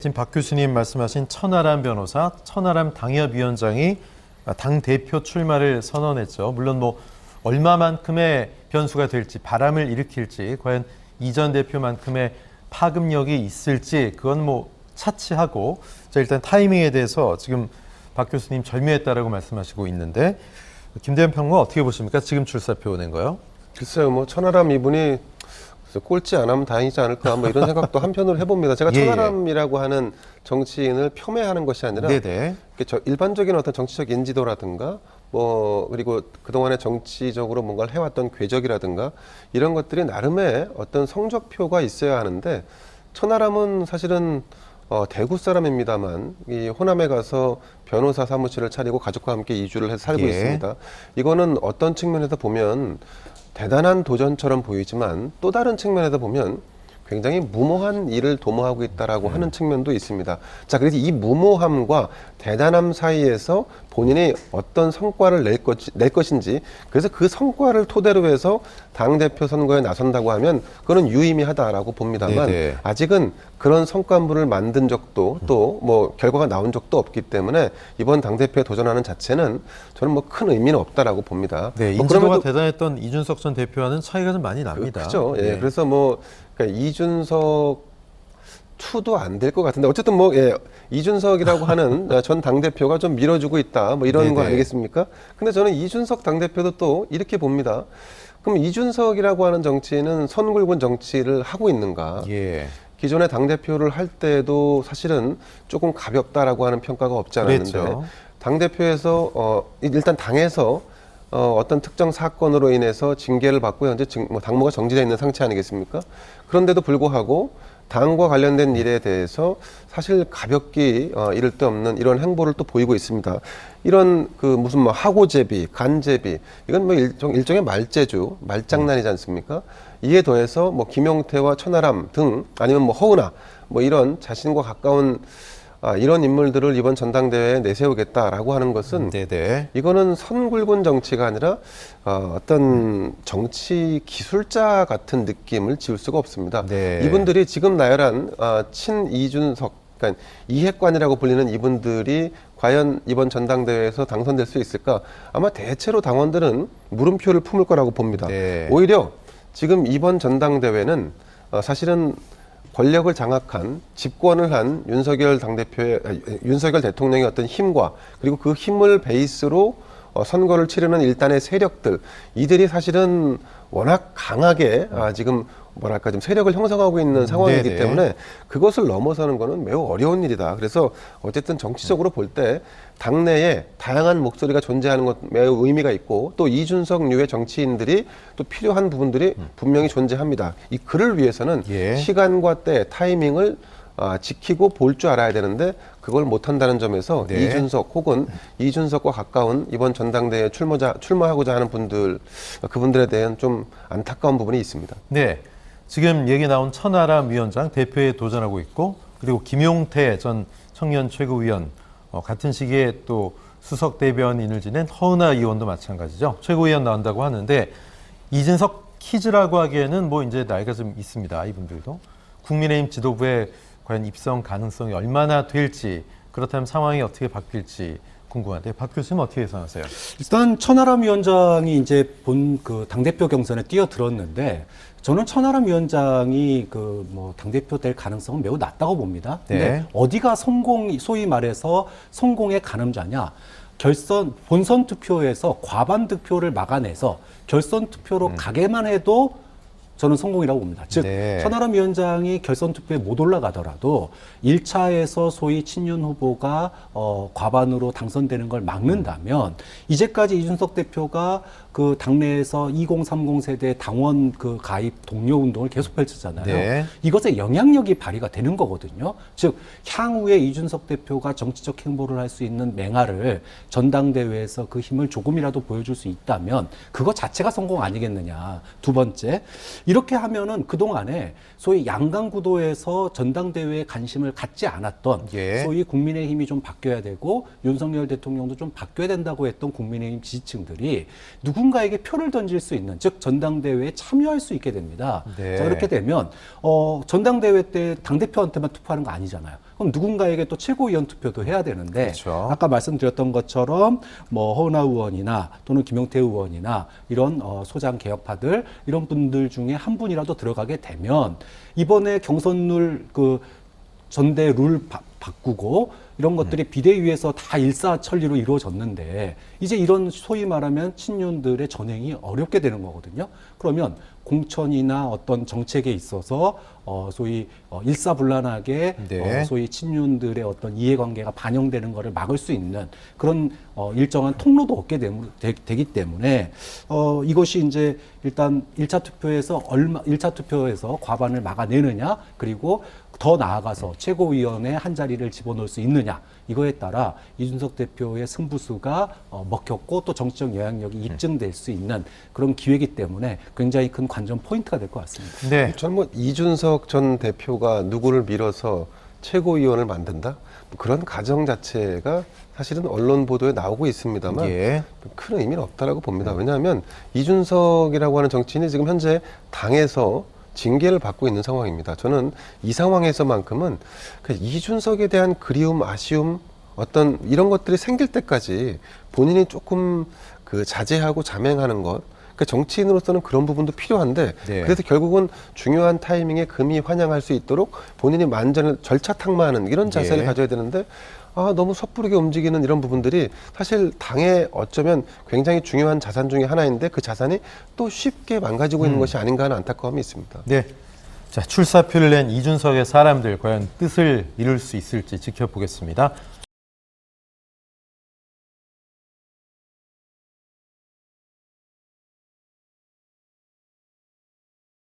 지금 박 교수님 말씀하신 천하람 변호사, 천하람 당협위원장이 당대표 출마를 선언했죠. 물론 뭐 얼마만큼의 변수가 될지, 바람을 일으킬지, 과연 이 전 대표만큼의 파급력이 있을지 그건 뭐 차치하고, 자, 일단 타이밍에 대해서 지금 박 교수님 절묘했다라고 말씀하시고 있는데, 김대현 평론가 어떻게 보십니까? 지금 출사표 낸 거요? 글쎄요, 뭐 천하람 이분이 꼴찌 안 하면 다행이지 않을까, 뭐 이런 생각도 한편으로 해봅니다. 제가 천하람이라고 하는 정치인을 폄훼하는 것이 아니라 일반적인 어떤 정치적 인지도라든가 그리고 그동안에 정치적으로 뭔가를 해왔던 궤적이라든가 이런 것들이 나름의 어떤 성적표가 있어야 하는데, 천하람은 사실은 대구 사람입니다만 이 호남에 가서 변호사 사무실을 차리고 가족과 함께 이주를 해서 살고 있습니다. 이거는 어떤 측면에서 보면 대단한 도전처럼 보이지만 또 다른 측면에서 보면 굉장히 무모한 일을 도모하고 있다라고 하는 측면도 있습니다. 자, 그래서 이 무모함과 대단함 사이에서 본인이 어떤 성과를 낼 것인지, 그래서 그 성과를 토대로 해서 당대표 선거에 나선다고 하면 그건 유의미하다라고 봅니다만, 아직은 그런 성과물을 만든 적도 또 뭐 결과가 나온 적도 없기 때문에 이번 당대표에 도전하는 자체는 저는 뭐 큰 의미는 없다라고 봅니다. 네, 인지도가 대단했던 이준석 전 대표와는 차이가 좀 많이 납니다. 그렇죠. 예, 그래서 그러니까 이준석 2도 안 될 것 같은데, 어쨌든 이준석이라고 하는 전 당대표가 좀 밀어주고 있다, 뭐 이런 거 아니겠습니까? 근데 저는 이준석 당대표도 또 이렇게 봅니다. 그럼 이준석이라고 하는 정치인은 선굴군 정치를 하고 있는가? 기존의 당대표를 할 때도 사실은 조금 가볍다라고 하는 평가가 없지 않았는데, 당대표에서 일단 당에서 어떤 특정 사건으로 인해서 징계를 받고 현재 당무가 정지되어 있는 상태 아니겠습니까? 그런데도 불구하고 당과 관련된 일에 대해서 사실 가볍게 이를 데 없는 이런 행보를 또 보이고 있습니다. 이런 무슨 하고제비, 간제비, 이건 뭐 일종의 말재주, 말장난이지 않습니까? 이에 더해서 김용태와 천하람 등, 아니면 허은하, 이런 자신과 가까운 이런 인물들을 이번 전당대회에 내세우겠다라고 하는 것은 이거는 선굴군 정치가 아니라 어떤 정치 기술자 같은 느낌을 지울 수가 없습니다. 이분들이 지금 나열한 친이준석, 그러니까 이핵관이라고 불리는 이분들이 과연 이번 전당대회에서 당선될 수 있을까? 아마 대체로 당원들은 물음표를 품을 거라고 봅니다. 오히려 지금 이번 전당대회는 사실은 권력을 장악한, 집권을 한 윤석열 대통령의 어떤 힘과, 그리고 그 힘을 베이스로 선거를 치르는 일단의 세력들, 이들이 사실은 워낙 강하게 지금 좀 세력을 형성하고 있는 상황이기 때문에 그것을 넘어서는 것은 매우 어려운 일이다. 그래서 어쨌든 정치적으로 볼 때 당내에 다양한 목소리가 존재하는 것 매우 의미가 있고, 또 이준석류의 정치인들이 또 필요한 부분들이 분명히 존재합니다. 이 그를 위해서는 시간과 때, 타이밍을 지키고 볼 줄 알아야 되는데 그걸 못한다는 점에서 이준석 혹은 이준석과 가까운 이번 전당대회에 출마하고자 하는 그분들에 대한 좀 안타까운 부분이 있습니다. 네, 지금 얘기 나온 천하람 위원장 대표에 도전하고 있고, 그리고 김용태 전 청년 최고위원, 같은 시기에 또 수석 대변인을 지낸 허은하 의원도 마찬가지죠. 최고위원 나온다고 하는데, 이준석 키즈라고 하기에는 이제 나이가 좀 있습니다. 이분들도 국민의힘 지도부에 과연 입성 가능성이 얼마나 될지, 그렇다면 상황이 어떻게 바뀔지 궁금한데, 박 교수님 어떻게 예상하세요? 일단 천하람 위원장이 이제 당대표 경선에 뛰어들었는데, 저는 천하람 위원장이 당대표 될 가능성은 매우 낮다고 봅니다. 근데 어디가 소위 말해서 성공의 가늠자냐? 본선 투표에서 과반 득표를 막아내서 결선 투표로 가게만 해도 저는 성공이라고 봅니다. 즉, 천하람 위원장이 결선 투표에 못 올라가더라도 1차에서 소위 친윤 후보가 과반으로 당선되는 걸 막는다면, 이제까지 이준석 대표가 당내에서 2030 세대 당원 가입 동료 운동을 계속 펼쳤잖아요. 이것에 영향력이 발휘가 되는 거거든요. 즉, 향후에 이준석 대표가 정치적 행보를 할 수 있는 맹활을 전당대회에서 그 힘을 조금이라도 보여줄 수 있다면 그거 자체가 성공 아니겠느냐. 두 번째, 이렇게 하면은 그동안에 소위 양강 구도에서 전당대회에 관심을 갖지 않았던 소위 국민의힘이 좀 바뀌어야 되고 윤석열 대통령도 좀 바뀌어야 된다고 했던 국민의힘 지지층들이 누군가에게 표를 던질 수 있는, 즉 전당대회에 참여할 수 있게 됩니다. 자, 그렇게 되면 전당대회 때 당대표한테만 투표하는 거 아니잖아요. 그럼 누군가에게 또 최고위원 투표도 해야 되는데 그렇죠. 아까 말씀드렸던 것처럼 뭐 허은하 의원이나 또는 김용태 의원이나 이런 소장 개혁파들 이런 분들 중에 한 분이라도 들어가게 되면 이번에 경선룰 그 전대 룰 바꾸고 이런 것들이 비대위에서 다 일사천리로 이루어졌는데 이제 이런 소위 말하면 친윤들의 전행이 어렵게 되는 거거든요. 그러면 공천이나 어떤 정책에 있어서 소위 일사불란하게 네. 소위 친윤들의 어떤 이해관계가 반영되는 것을 막을 수 있는 그런 일정한 통로도 얻게 되기 때문에 이것이 이제 일단 1차 투표에서 과반을 막아내느냐 그리고 더 나아가서 최고위원회 한 자리를 집어넣을 수 있느냐 이거에 따라 이준석 대표의 승부수가 먹혔고 또 정치적 영향력이 입증될 수 있는 그런 기회이기 때문에 굉장히 큰 관전 포인트가 될 것 같습니다. 네. 저는 뭐 이준석 전 대표가 누구를 밀어서 최고위원을 만든다? 뭐 그런 가정 자체가 사실은 언론 보도에 나오고 있습니다만 예. 큰 의미는 없다라고 봅니다. 왜냐하면 이준석이라고 하는 정치인이 지금 현재 당에서 징계를 받고 있는 상황입니다. 저는 이 상황에서만큼은 그 이준석에 대한 그리움, 아쉬움 어떤 이런 것들이 생길 때까지 본인이 조금 그 자제하고 자맹하는 것. 그러니까 정치인으로서는 그런 부분도 필요한데 네. 그래서 결국은 중요한 타이밍에 금이 환영할 수 있도록 본인이 만전을 절차 탁마하는 이런 자세를 예. 가져야 되는데 너무 섣부르게 움직이는 이런 부분들이 사실 당에 어쩌면 굉장히 중요한 자산 중에 하나인데 그 자산이 또 쉽게 망가지고 있는 것이 아닌가 하는 안타까움이 있습니다. 네. 자, 출사표를 낸 이준석의 사람들 과연 뜻을 이룰 수 있을지 지켜보겠습니다.